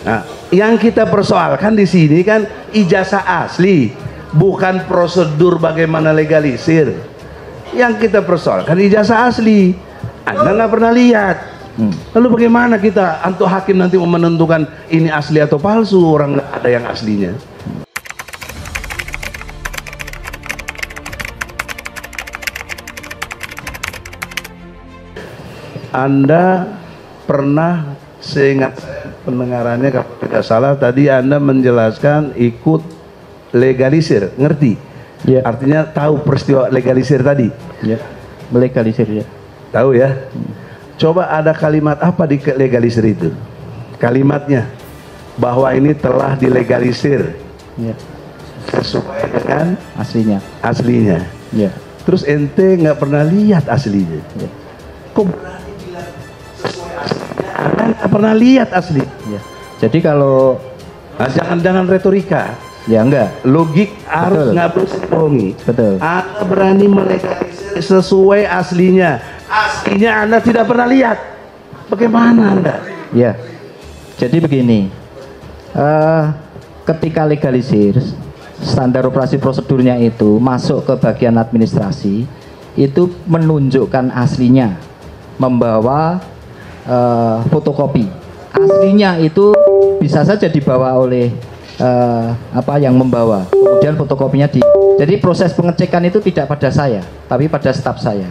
Nah, yang kita persoalkan di sini kan ijazah asli, bukan prosedur bagaimana legalisir. Yang kita persoalkan ijazah asli. Anda nggak pernah lihat. Lalu bagaimana kita untuk hakim nanti menentukan ini asli atau palsu? Orang nggak ada yang aslinya. Anda pernah, seingat pendengarannya kalau tidak salah tadi Anda menjelaskan ikut legalisir, ngerti? Ya. Artinya tahu peristiwa legalisir tadi? Ya, melegalisir ya. Tahu ya? Coba ada kalimat apa di legalisir itu? Kalimatnya bahwa ini telah dilegalisir. Ya. Sesuai dengan aslinya. Ya. Terus ente nggak pernah lihat aslinya. Ya. Kok berani bilang sesuai aslinya? Anda nggak pernah lihat asli. Ya. Jadi kalau jangan retorika. Ya enggak. Logik harus nggak boleh bohongi. Betul. Anda berani melegalisir sesuai aslinya. Aslinya Anda tidak pernah lihat. Bagaimana Anda? Ya. Jadi begini. Ketika legalisir, standar operasi prosedurnya itu masuk ke bagian administrasi, itu menunjukkan aslinya, membawa fotokopi. Aslinya itu bisa saja dibawa oleh yang membawa, kemudian fotokopinya jadi proses pengecekan itu tidak pada saya, tapi pada staf saya.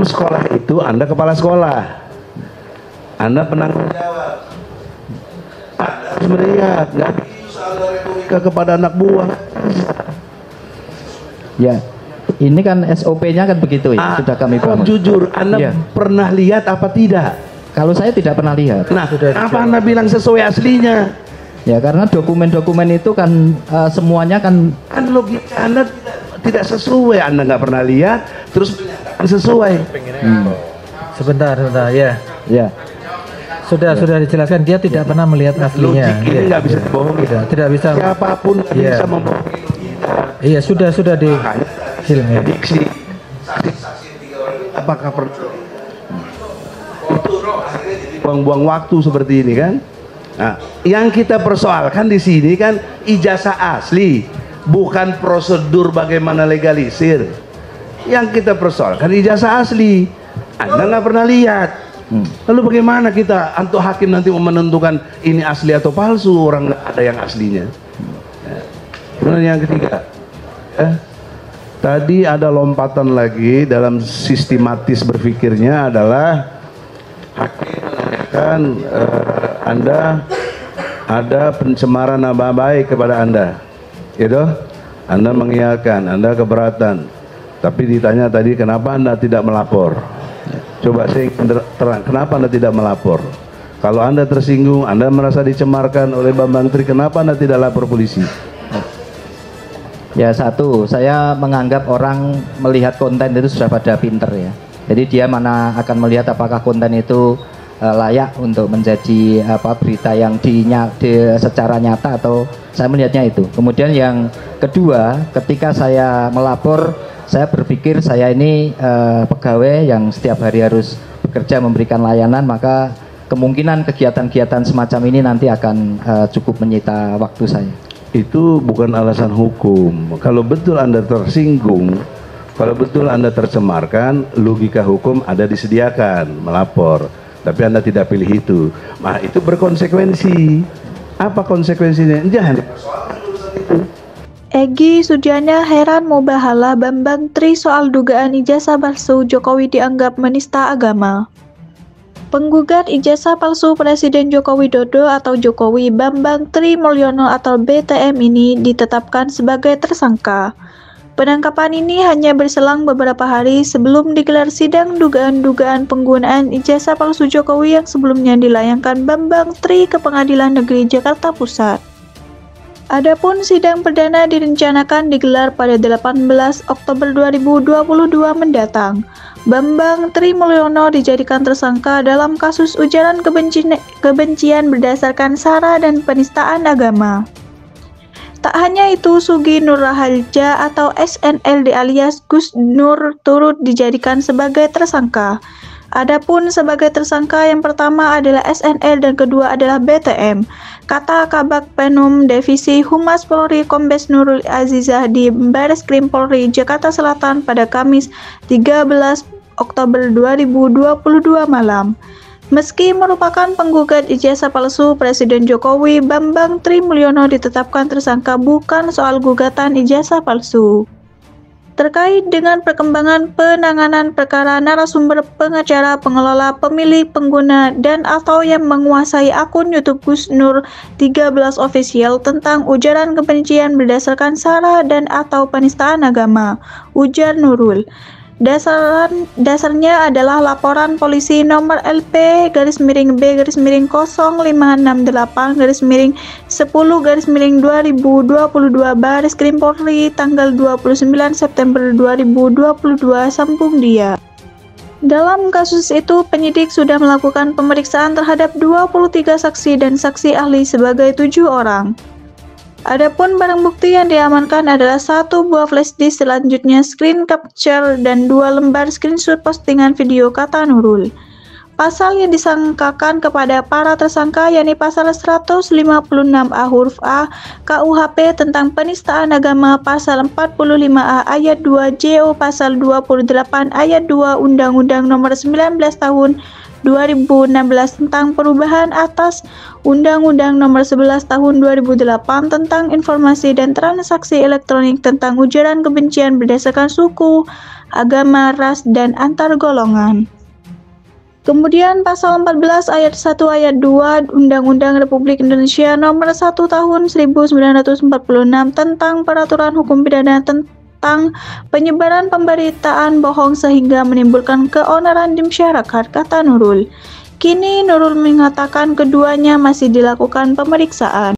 Sekolah itu Anda kepala sekolah, Anda penanggung jawab, Anda harus melihat, nggak bisa Anda retorika kepada anak buah. Ya, ini kan SOP-nya kan begitu ya, sudah kami bangun. Jujur, Anda pernah lihat apa tidak? Kalau saya tidak pernah lihat. Nah, apa Anda bilang sesuai aslinya? Ya, karena dokumen-dokumen itu kan semuanya kan logika Anda tidak sesuai. Anda nggak pernah lihat, terus sesuai. Sebentar ya. Ya. Sudah dijelaskan dia tidak pernah melihat aslinya. Logik ini nggak bisa dibohongi. Tidak bisa. Siapapun nggak bisa membohongi. Iya, sudah di diksi. Apakah perlu buang-buang waktu seperti ini kan? Nah, yang kita persoalkan di sini kan ijazah asli, bukan prosedur bagaimana legalisir. Yang kita persoalkan ijazah asli. Anda nggak pernah lihat. Lalu bagaimana kita untuk hakim nanti menentukan ini asli atau palsu? Orang nggak ada yang aslinya. Kemudian yang ketiga, tadi ada lompatan lagi dalam sistematis berpikirnya adalah hakim menanyakan Anda ada pencemaran nama baik kepada Anda, gitu? Anda mengiyakan, Anda keberatan, tapi ditanya tadi kenapa Anda tidak melapor? Coba saya terang, kenapa Anda tidak melapor? Kalau Anda tersinggung, Anda merasa dicemarkan oleh Bambang Tri, kenapa Anda tidak lapor polisi? Ya, satu, saya menganggap orang melihat konten itu sudah pada pinter ya. Jadi dia mana akan melihat apakah konten itu layak untuk menjadi berita yang secara nyata, atau saya melihatnya itu. Kemudian yang kedua, ketika saya melapor, saya berpikir saya ini pegawai yang setiap hari harus bekerja memberikan layanan, maka kemungkinan kegiatan-kegiatan semacam ini nanti akan cukup menyita waktu saya. Itu bukan alasan hukum. Kalau betul Anda tersinggung, kalau betul Anda tercemarkan, logika hukum ada disediakan, melapor. Tapi Anda tidak pilih itu. Nah, itu berkonsekuensi. Apa konsekuensinya? Jangan dipersoalkan urusan itu. Egy Sudiana heran Mubahala Bambang Tri soal dugaan ijazah palsu Jokowi dianggap menista agama. Penggugat ijazah palsu Presiden Joko Widodo atau Jokowi Bambang Tri Mulyono atau BTM ini ditetapkan sebagai tersangka. Penangkapan ini hanya berselang beberapa hari sebelum digelar sidang dugaan-dugaan penggunaan ijazah palsu Jokowi yang sebelumnya dilayangkan Bambang Tri ke Pengadilan Negeri Jakarta Pusat. Adapun sidang perdana direncanakan digelar pada 18 Oktober 2022 mendatang. Bambang Tri Mulyono dijadikan tersangka dalam kasus ujaran kebencian berdasarkan sara dan penistaan agama. Tak hanya itu, Sugi Nur Raharja atau SNLD alias Gus Nur turut dijadikan sebagai tersangka. Adapun sebagai tersangka yang pertama adalah SNL dan kedua adalah BTM, kata Kabag Penum Divisi Humas Polri Kombes Nurul Azizah di Bareskrim Polri Jakarta Selatan pada Kamis 13 Oktober 2022 malam. Meski merupakan penggugat ijazah palsu, Presiden Jokowi Bambang Trimulyono ditetapkan tersangka bukan soal gugatan ijazah palsu. Terkait dengan perkembangan penanganan perkara narasumber pengacara, pengelola, pemilik, pengguna, dan atau yang menguasai akun YouTube Gus Nur 13 Official tentang ujaran kebencian berdasarkan sara dan atau penistaan agama, ujar Nurul. Dasarnya adalah laporan polisi nomor LP-B/0568-10/2022 Bareskrim Polri tanggal 29 September 2022 sambung dia. Dalam kasus itu, penyidik sudah melakukan pemeriksaan terhadap 23 saksi dan saksi ahli sebagai 7 orang. Adapun barang bukti yang diamankan adalah 1 buah flash disk, selanjutnya screen capture dan 2 lembar screenshot postingan video, kata Nurul. Pasal yang disangkakan kepada para tersangka yakni pasal 156A huruf A KUHP tentang penistaan agama, pasal 45A ayat 2 JO, pasal 28 ayat 2 Undang-Undang Nomor 19 Tahun 2016 tentang perubahan atas Undang-Undang Nomor 11 Tahun 2008 tentang informasi dan transaksi elektronik tentang ujaran kebencian berdasarkan suku, agama, ras, dan antar golongan. Kemudian pasal 14 ayat 1 ayat 2 Undang-Undang Republik Indonesia Nomor 1 Tahun 1946 tentang peraturan hukum pidana tentang penyebaran pemberitaan bohong sehingga menimbulkan keonaran di masyarakat, kata Nurul. Kini Nurul mengatakan keduanya masih dilakukan pemeriksaan.